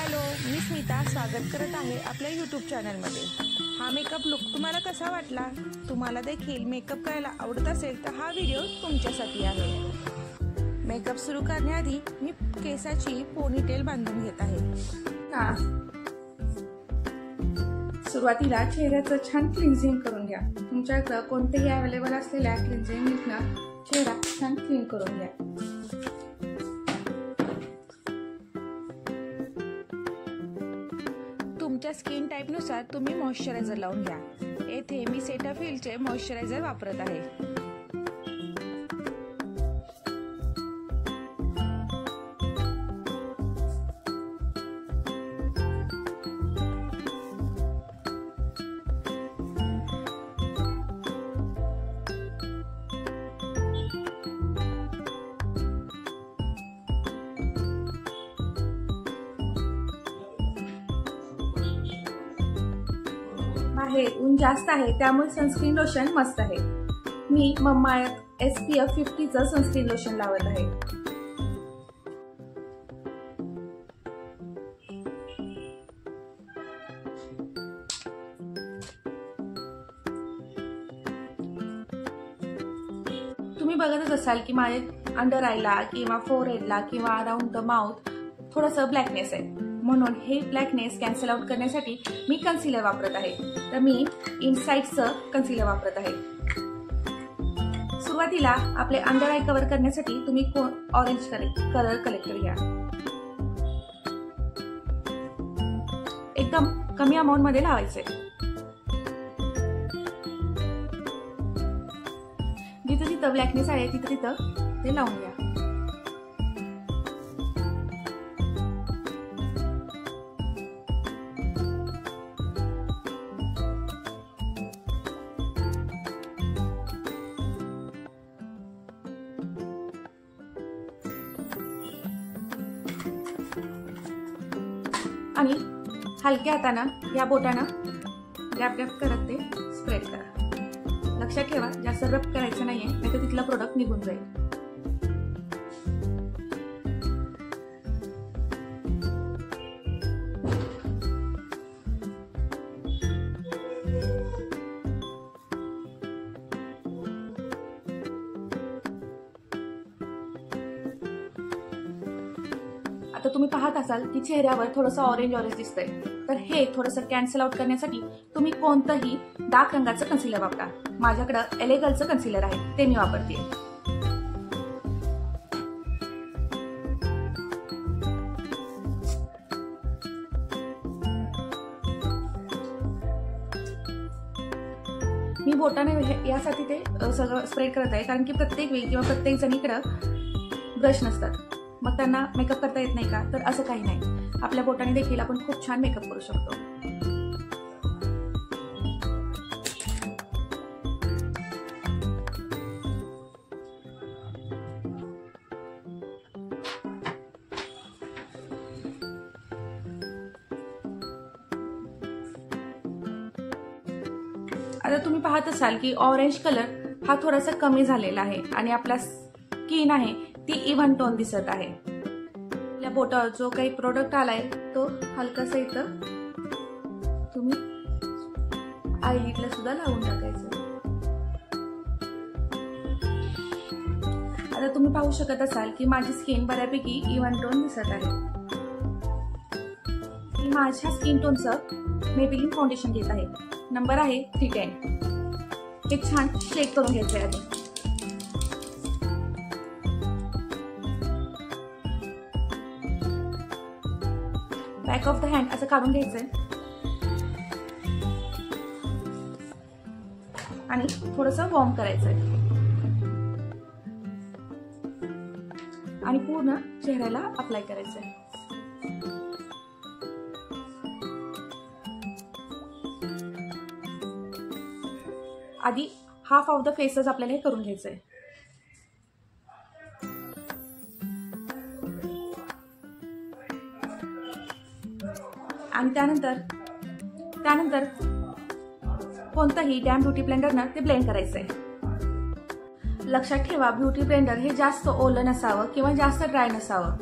Hello, मी स्मिता स्वागत करत आहे आपल्या यूट्यूब चॅनलमध्ये। हा मेकअप लुक तुम्हाला कसा वाटला? तुम्हाला देखील मेकअप करायला आवडत असेल तर हा व्हिडिओ तुमच्यासाठी आहे। मेकअप सुरू करण्याआधी मी केसाची पोनीटेल बांधून घेत आहे। सुरुवातीला चेहऱ्याचं छान क्लिन्झिंग करून घ्या। तुमच्याकडे कोणतेही अवेलेबल असलेल्या क्लिन्झिंग मिल्कनं चेहरा छान क्लीन करून घ्या। तुमच्या स्किन टाईपनुसार तुम्ही मॉइश्चरायझर लावून घ्या। येथे मी सेटाफिलचे मॉइश्चरायझर वापरत आहे। बाहेर ऊन जास्त आहे त्यामुळे सनस्क्रीन लोशन मस्त आहे। मी मम्माअर्थ SPF 50चं सनस्क्रीन लोशन लावत आहे। तुम्ही बघतच असाल की माझे अंडर आयला किंवा फोरहेडला किंवा अराउंड द माउथ थोडंसं ब्लॅकनेस आहे, म्हणून हे ब्लॅकनेस कॅन्सल आउट करण्यासाठी मी कन्सिलर वापरत आहे। तर मी इनसाइडचं कन्सिलर वापरत आहे। सुरुवातीला आपले अंडर आय कव्हर करण्यासाठी तुम्ही ऑरेंज कलर कलेक्टर घ्या। एकदम कमी अमाऊंट मध्ये लावायचे। जिथे जिथं ब्लॅकनेस आहे तिथे तिथं ते लावून घ्या। आणि हलक्या हाताने या बोटाने रॅप रॅप करत ते स्प्रेड करा। लक्षात ठेवा, जास्त रब करायचं नाहीये, नाहीतर तिथला प्रोडक्ट निघून जाईल। आता तुम्ही पाहत असाल की चेहऱ्यावर थोडंसं ऑरेंज दिसतंय, तर हे थोडंसं कॅन्सल आउट करण्यासाठी तुम्ही कोणतंही डार्क रंगाचं कन्सिलर वापरा। माझ्याकडे एलेगलचं कन्सिलर आहे, ते मी वापरते। मी बोटाने यासाठी ते सगळं स्प्रेड करत आहे, कारण की प्रत्येक वेळी किंवा प्रत्येक जणीकडे ब्रश नसतात, मग त्यांना मेकअप करता येत नाही का? तर असं काही नाही, आपल्या बोटाने देखील आपण खूप छान मेकअप करू शकतो। आता तुम्ही पाहत असाल की ऑरेंज कलर हा थोडासा कमी झालेला आहे आणि आपला स्किन आहे ती इव्हन टोन दिसत आहे। आपल्या बोटावर जो काही प्रोडक्ट आलाय तो हलकासा इथं तुम्ही आयलिडला सुद्धा लावून टाकायचं। आता तुम्ही पाहू शकत असाल की माझी स्किन बऱ्यापैकी इव्हन टोन दिसत आहे। मी माझ्या स्किन टोनचं मेबेलिन फाउंडेशन घेत आहे, नंबर आहे 310। हे छान शेक करून घ्यायचं आहे आधी। बॅक ऑफ द हँड असं काढून घ्यायचंय आणि थोडंसं वॉर्म करायचंय आणि पूर्ण चेहऱ्याला अप्लाय करायचंय। आधी हाफ ऑफ द फेसच आपल्याला हे करून घ्यायचंय। आणि त्यानंतर कोणताही डॅम ब्युटी ब्लेंडरनं ते ब्लेंड करायचंय। लक्षात ठेवा, ब्युटी ब्लेंडर हे जास्त ओलं नसावं किंवा जास्त ड्राय नसावं,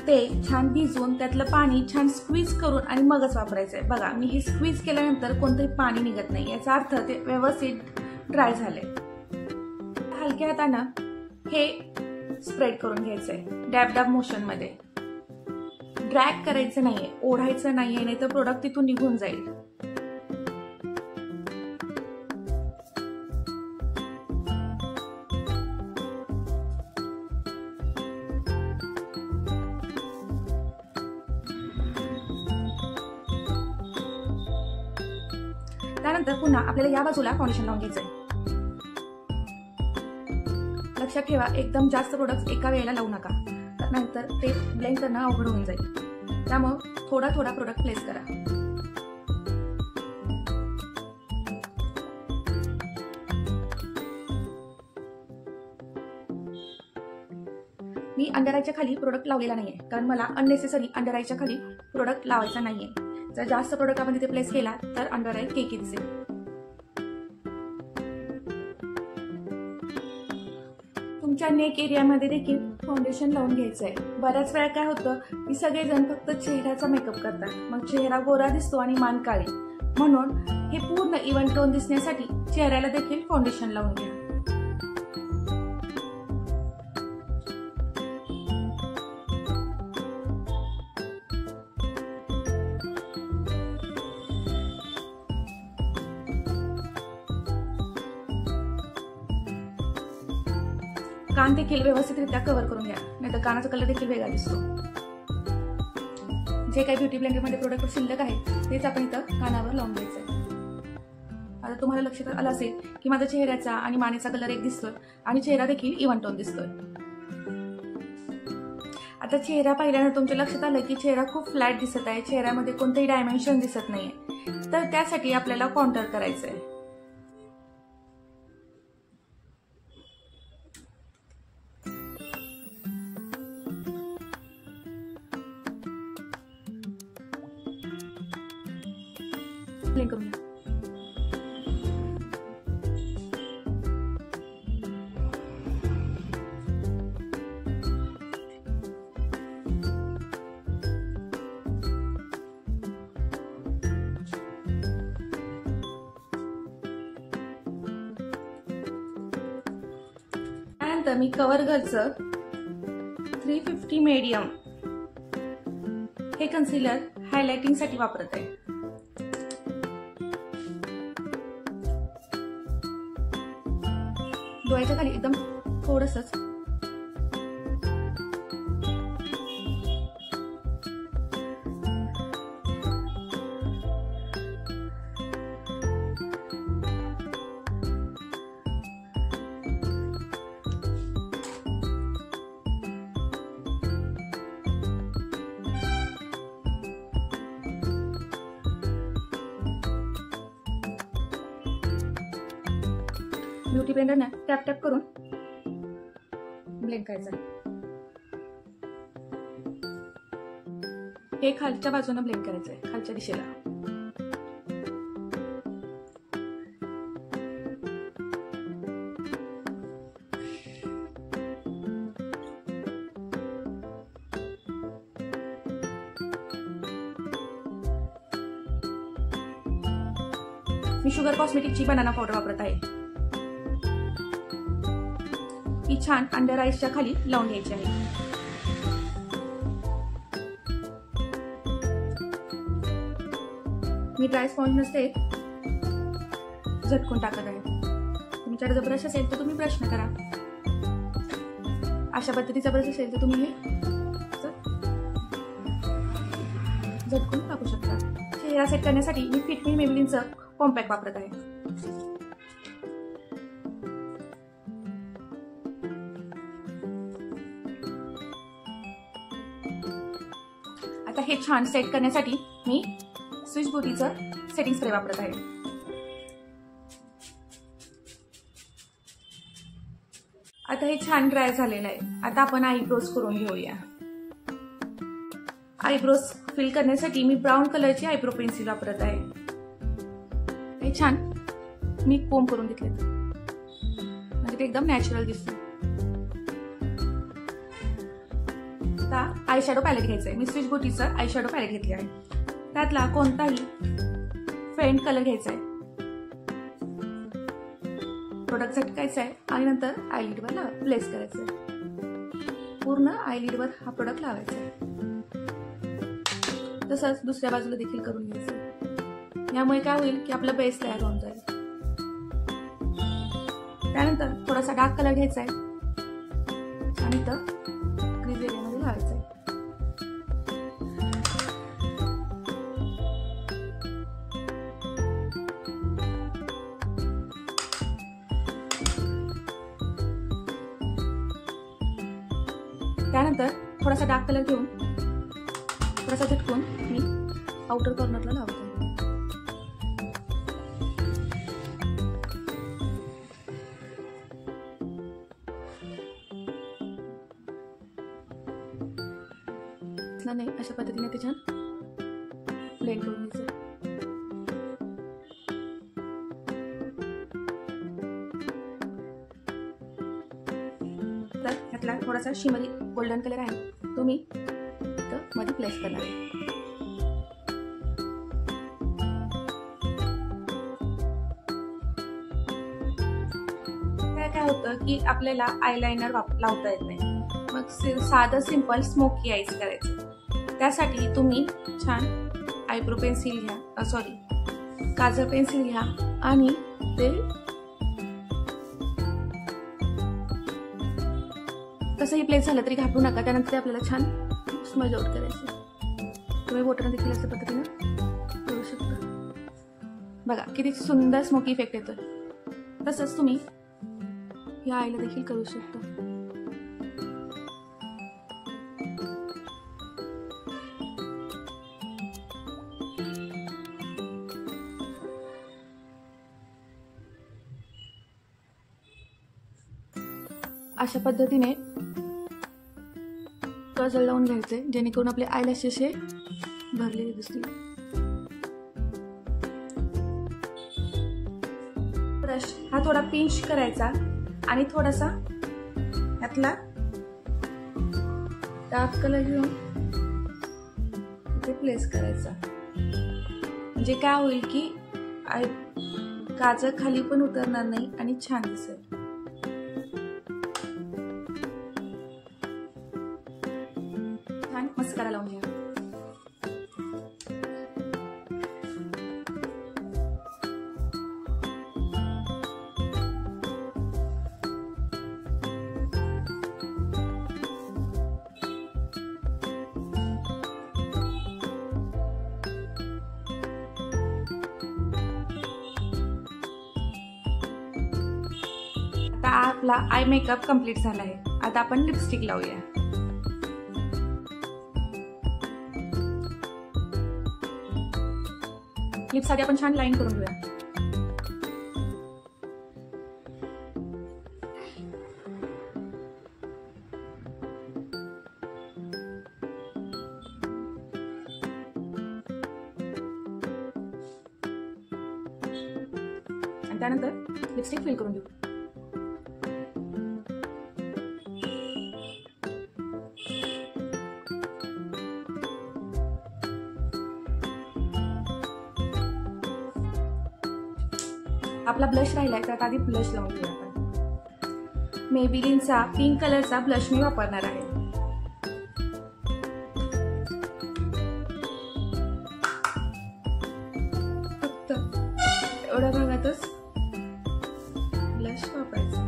ते छान भिजवून त्यातलं पाणी छान स्क्वीज करून आणि मगच वापरायचंय। बघा मी हे स्क्वीज केल्यानंतर कोणतंही पाणी निघत नाही, याचा अर्थ ते व्यवस्थित ड्राय झाले। हलक्या हातानं हे स्प्रेड करून घ्यायचंय डॅब डॅब मोशन मध्ये। ड्रॅग करायचं नाहीये, ओढायचं नाहीये, नाही तर प्रोडक्ट तिथून निघून जाईल। त्यानंतर पुन्हा आपल्याला या बाजूला फाउंडेशन लावून घ्यायचंय। लक्षात ठेवा, एकदम जास्त प्रोडक्ट्स एका वेळेला लावू नका, तर नंतर ते ब्लेंड करणं अवघड होऊन जाईल। त्यामुळे थोडा थोडा प्रोडक्ट प्लेस करा। मी अंडर आयच्या खाली प्रोडक्ट लावलेला नाहीये, कारण मला अननेसेसरी अंडर आयच्या खाली प्रोडक्ट लावायचा नाहीये। जर जास्त प्रोडक्ट आपण तिथे प्लेस केला तर अंडर आय केकी दिसेल। तुमच्या नेक एरियामध्ये देखील फाउंडेशन लावून घ्यायचं आहे। बऱ्याच वेळा काय होतं की सगळेजण फक्त चेहऱ्याचा मेकअप करतात, मग चेहरा गोरा दिसतो आणि मान काळी। म्हणून हे पूर्ण इव्हन टोन दिसण्यासाठी चेहऱ्याला देखील फाउंडेशन लावून घ्या। कान देखील व्यवस्थितरित्या कव्हर करून घ्या, नाहीतर कानाचा कलर देखील वेगळा दिसतो। जे काही ब्युटी ब्लेंडर मध्ये प्रोडक्ट शिल्लक आहे तेच आपण इथं कानावर लावून घ्यायचंय। आता तुम्हाला लक्षात आलं असेल की माझा चेहऱ्याचा आणि मानेचा कलर एक दिसतोय आणि चेहरा देखील इव्हन टोन दिसतोय। आता चेहरा पाहिल्यानं तुमच्या लक्षात आलं की चेहरा खूप फ्लॅट दिसत आहे, चेहऱ्यामध्ये कोणतेही डायमेन्शन दिसत नाहीये, तर त्यासाठी आपल्याला कॉन्टूर करायचंय। ब्लेंड करूया। त्यानंतर मी कव्हर गर्लचं 350 मीडियम हे कन्सिलर हायलाइटिंग साठी वापरत आहे। डोळ्याच्या खाली एकदम थोडंसंच ब्युटी ब्लेंडरने टॅप टॅप करून ब्लेंड करायचं। हे खालच्या बाजूने ब्लेंड करायचंय, खालच्या दिशेला। मी शुगर कॉस्मेटिकची बनाना पावडर वापरत आहे। ही छान अंडर आईजच्या खाली लावून घ्यायची आहे। मी ड्राय स्पॉन्ज नसते झटकून टाकत आहे। तुमच्याकडे जर ब्रश असेल तर तुम्ही ब्रश न करा, अशा पद्धतीचा ब्रश असेल तर तुम्ही हे झटकून टाकू शकता। चेहरा सेट करण्यासाठी मी फिट मी मेबलिनचं कॉम्पॅक्ट वापरत आहे। आता हे छान सेट करण्यासाठी मी स्विस ब्युटीचं सेटिंग स्प्रे वापरत आहे। आता हे छान ड्राय झालेलं आहे। आता आपण आयब्रोज करून घेऊया। आयब्रोज फिल करण्यासाठी मी ब्राऊन कलरची आयब्रो पेन्सिल वापरत आहे। हे छान मी कोम करून घेतले, म्हणजे ते एकदम नॅचरल दिसतं। आता आय शॅडो पॅलेट घ्यायचा आहे. मी स्विच ब्युटीचं आय शॅडो पॅलेट घेतली आहे. त्यातला कोणताही फेंट कलर घ्यायचा आहे, प्रोडक्ट झटकायचा आहे आणि नंतर आयलिडवर प्लेस करायचं आहे. पूर्ण आयलिडवर हा प्रोडक्ट लावायचा आहे. तसंच दुसऱ्या बाजूला देखील करून घ्यायचं. यामुळे काय होईल की आपला बेस तयार होऊन जाईल. त्यानंतर थोडासा डार्क कलर घ्यायचा आहे आणि तर क्रीज एरियामध्ये लावायचा आहे. त्यानंतर थोडासा डार्क कलर घेऊन थोडासा झटकून मी आउटर कॉर्नरला लावते. नाही अशा पद्धतीने ते छान ब्लेंड करून घ्यायचं. तर ह्यातला थोडासा शिमरी गोल्डन कलर आहे, तो मी इथं मध्ये प्लेस करणार आहे. काय होतं की आपल्याला आयलाइनर लावता येत नाही, मग साधं सिंपल स्मोकी आईज करायचं. त्यासाठी तुम्ही छान आयब्रो पेन्सिल घ्या, काजळ पेन्सिल घ्या आणि ते कसंही प्लेस झालं तरी घाबरू नका. त्यानंतर ते आपल्याला छान स्मज आउट करायचं. तुम्ही बोटाने देखील अशा पद्धतीनं करू शकता. बघा किती सुंदर स्मोकी इफेक्ट येतो. तसंच तुम्ही या आईला देखील करू शकता. अशा पद्धतीने काजळ लावून घ्यायचे जेणेकरून आपले आयलॅशेस हे भरलेले दिसतील. ब्रश हा थोडा पिंच करायचा आणि थोडासा यातला डार्क कलर घेऊन इथे प्लेस करायचा. म्हणजे काय होईल की काजळ खाली पण उतरणार नाही आणि छान दिसेल. मस्कारा लावून घ्या. आता आपला आय मेकअप कंप्लीट झाला आहे. आता आपण लिपस्टिक लावूया. लिप्स आधी आपण छान लाईन करून घेऊया. आणि त्यानंतर लिपस्टिक फिल करून घेऊ. आपला ब्लश राहिलाय तर आधी ब्लश लावून घेऊया आपण. मेबेलिनचा पिंक कलरचा ब्लश मी वापरणार आहे. फक्त एवढ्या भागातच ब्लश वापरायचा.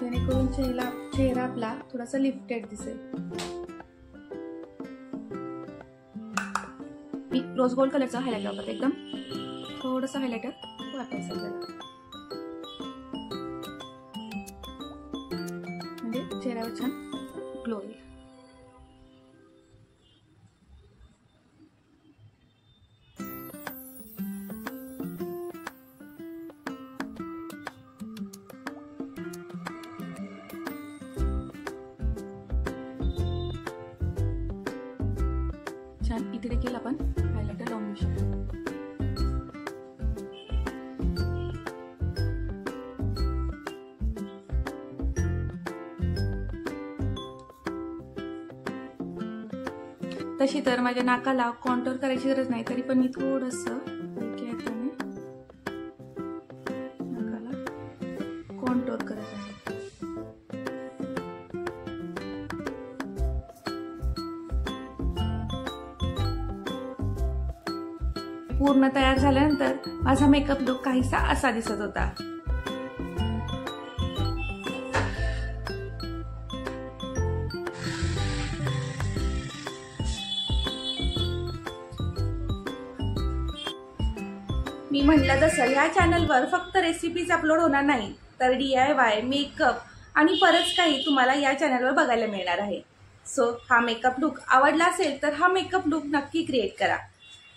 जेणेकरून चेहरा आपला थोडासा लिफ्टेड दिसेल. रोज गोल्ड कलरचा हायलाइटर वापरते. एकदम थोडंसं हायलाइटर वापरायचं आपल्याला, म्हणजे चेहऱ्यावर छान ग्लो येईल. छान इथे देखील आपण हायलाइटर लावून घेऊ शकतो. तशी तर माझ्या नाकाला कॉन्टोर करायची गरज नाही, तरी पण मी थोडंसं हलक्या हाताने नाकाला कॉन्टोर करत आहे. पूर्ण तयार झाल्यानंतर माझा मेकअप लुक काहीसा असा दिसत होता. मी म्हटलं तसं या चॅनलवर फक्त रेसिपीज अपलोड होणार नाही, तर DIY, मेकअप आणि बरंच काही तुम्हाला या चॅनलवर बघायला मिळणार आहे. सो हा मेकअप लुक आवडला असेल तर हा मेकअप लुक नक्की क्रिएट करा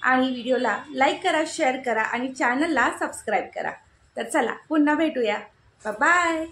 आणि व्हिडिओला लाईक करा, शेअर करा आणि चॅनलला सबस्क्राईब करा. तर चला पुन्हा भेटूया. बाय.